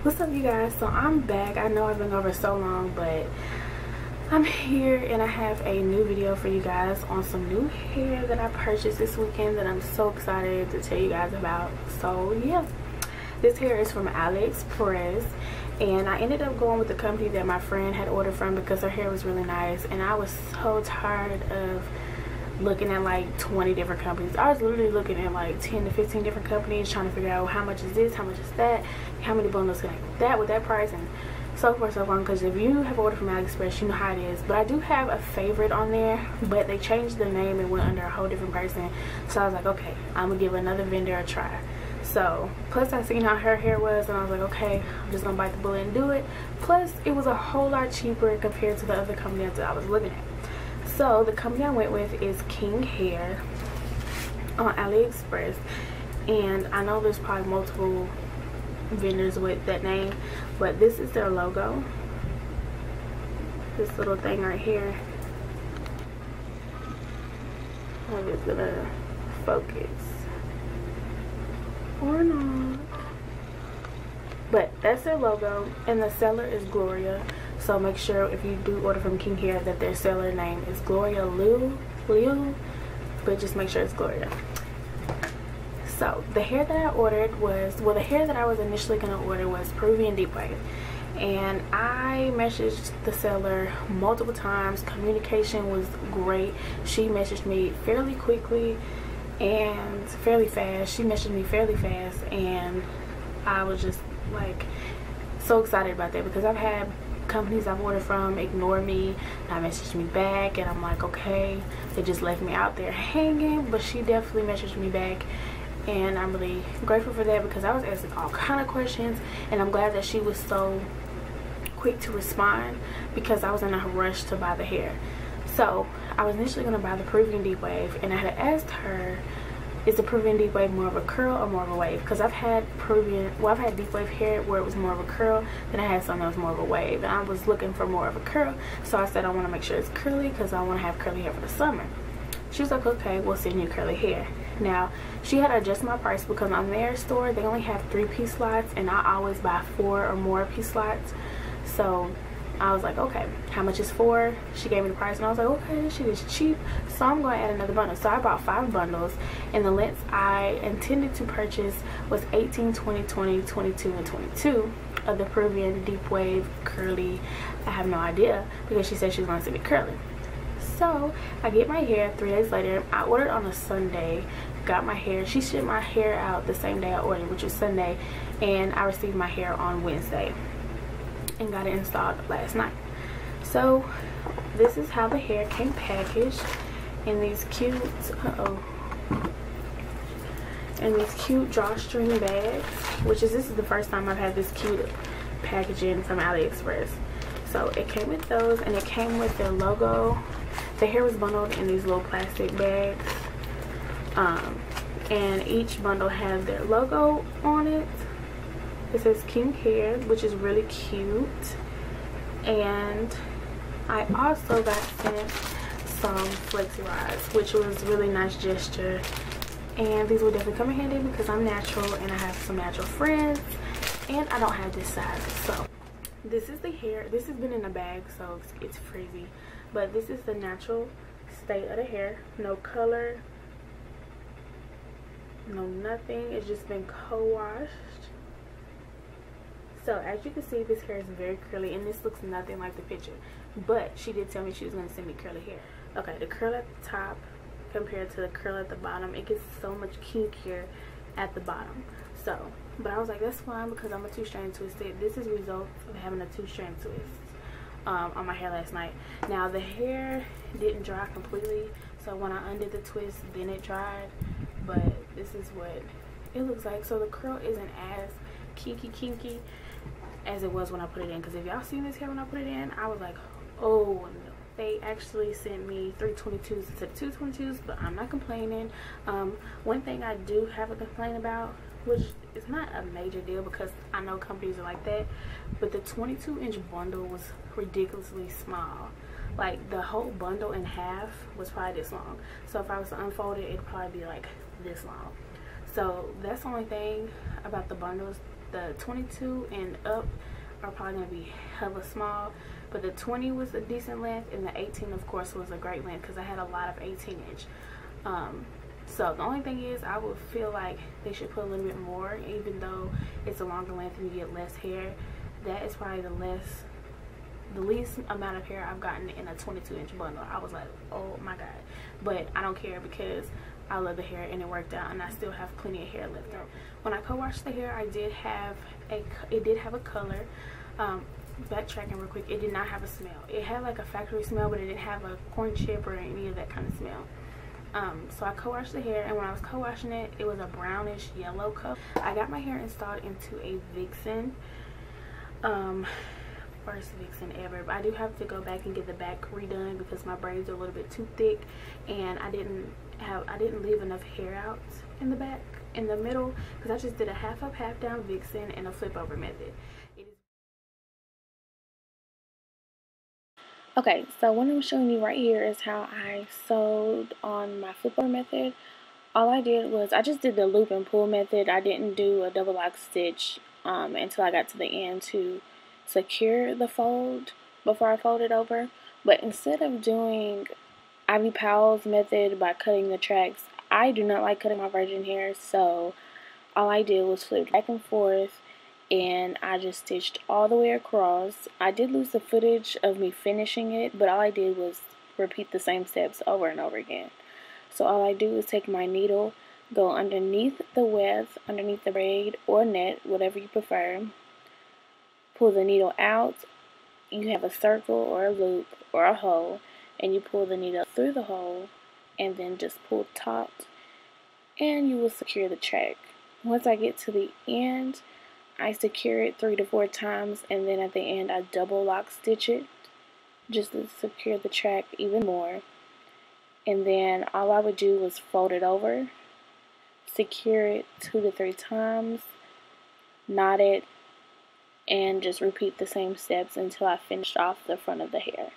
What's up, you guys? So I'm back. I know I've been over so long, but I'm here and I have a new video for you guys on some new hair that I purchased this weekend that I'm so excited to tell you guys about. So yeah, this hair is from Aliexpress, and I ended up going with the company that my friend had ordered from because her hair was really nice, and I was so tired of looking at like 20 different companies. I was literally looking at like 10 to 15 different companies trying to figure out how much is this, how much is that, how many bundles can I get that with that price, and so forth so on. Because if you have ordered from Aliexpress, you know how it is. But I do have a favorite on there, but they changed the name and went under a whole different person, so I was like, okay, I'm gonna give another vendor a try. So plus I seen how her hair was and I was like, okay, I'm just gonna bite the bullet and do it. Plus it was a whole lot cheaper compared to the other company that I was looking at. So the company I went with is King Hair on Aliexpress, and I know there's probably multiple vendors with that name, but this is their logo. This little thing right here. I'm just gonna focus or not, but that's their logo, and the seller is Gloria. So make sure if you do order from King Hair that their seller name is Gloria Liu, but just make sure it's Gloria. So the hair that I ordered was, well, the hair that I was initially going to order was Peruvian Deep Wave, and I messaged the seller multiple times. Communication was great. She messaged me fairly quickly and fairly fast. She messaged me fairly fast, and I was just like so excited about that because I've had companies I've ordered from ignore me, not message me back, and I'm like, okay, they just left me out there hanging. But she definitely messaged me back, and I'm really grateful for that because I was asking all kind of questions, and I'm glad that she was so quick to respond because I was in a rush to buy the hair. So I was initially going to buy the Peruvian Deep Wave, and I had asked her, is the Peruvian Deep Wave more of a curl or more of a wave? Because I've had I've had Deep Wave hair where it was more of a curl, then I had some that was more of a wave, and I was looking for more of a curl. So I said I want to make sure it's curly because I want to have curly hair for the summer. She was like, okay, we'll send you curly hair. Now she had to adjust my price because on their store they only have 3-piece slots, and I always buy 4 or more piece slots. So I was like, okay, how much is 4? She gave me the price, and I was like, okay, this shit is cheap, so I'm going to add another bundle. So I bought 5 bundles, and the lengths I intended to purchase was 18, 20, 20, 22, and 22 of the Peruvian Deep Wave curly. I have no idea because she said she was going to send me curly. So I get my hair 3 days later. I ordered on a Sunday, got my hair. She shipped my hair out the same day I ordered, which was Sunday, and I received my hair on Wednesday and got it installed last night. So this is how the hair came packaged in these cute drawstring bags, which is, this is the first time I've had this cute packaging from Aliexpress. So it came with those, and it came with their logo. The hair was bundled in these little plastic bags, and each bundle has their logo on it. It says King Hair, which is really cute. And I also got sent some flexi rods, which was a really nice gesture. And these will definitely come in handy because I'm natural and I have some natural friends, and I don't have this size. So this is the hair. This has been in a bag, so it's crazy. But this is the natural state of the hair. No color, no nothing. It's just been co-washed. So as you can see, this hair is very curly, and this looks nothing like the picture. But she did tell me she was going to send me curly hair. Okay, the curl at the top compared to the curl at the bottom, it gets so much kinkier at the bottom. So, but I was like, that's fine because I'm a 2-strand twisted. This is a result of having a 2-strand twist on my hair last night. Now the hair didn't dry completely, so when I undid the twist, then it dried. But this is what it looks like. So the curl isn't as kinky as it was when I put it in, because if y'all seen this hair when I put it in, I was like, oh no. They actually sent me 322s instead of 222s, but I'm not complaining. One thing I do have a complaint about, which is not a major deal because I know companies are like that, but the 22-inch bundle was ridiculously small. Like the whole bundle in half was probably this long. So if I was to unfold it, it'd probably be like this long. So that's the only thing about the bundles. The 22 and up are probably going to be hella small, but the 20 was a decent length, and the 18 of course was a great length because I had a lot of 18-inch. So the only thing is, I would feel like they should put a little bit more, even though it's a longer length and you get less hair. That is probably the least amount of hair I've gotten in a 22-inch bundle. I was like, oh my god. But I don't care because I love the hair and it worked out, and I still have plenty of hair left out. When I co-washed the hair, it did have a color. Backtracking real quick, it did not have a smell. It had like a factory smell, but it didn't have a corn chip or any of that kind of smell. So I co-washed the hair, and when I was co-washing it, it was a brownish yellow color. I got my hair installed into a Vixen. First Vixen ever, but I do have to go back and get the back redone because my braids are a little bit too thick, and I didn't leave enough hair out in the back, in the middle, because I just did a half up, half down Vixen and a flip over method. Okay, so what I'm showing you right here is how I sewed on my flip over method. All I did was I just did the loop and pull method. I didn't do a double lock stitch until I got to the end to secure the fold before I fold it over. But instead of doing Ivy Powell's method by cutting the tracks, I do not like cutting my virgin hair, so all I did was flip back and forth, and I just stitched all the way across. I did lose the footage of me finishing it, but all I did was repeat the same steps over and over again. So all I do is take my needle, go underneath the weft, underneath the braid or net, whatever you prefer, pull the needle out. You have a circle or a loop or a hole, and you pull the needle through the hole and then just pull taut, and you will secure the track. Once I get to the end, I secure it 3 to 4 times, and then at the end I double lock stitch it just to secure the track even more. And then all I would do was fold it over, secure it 2 to 3 times, knot it, and just repeat the same steps until I finished off the front of the hair.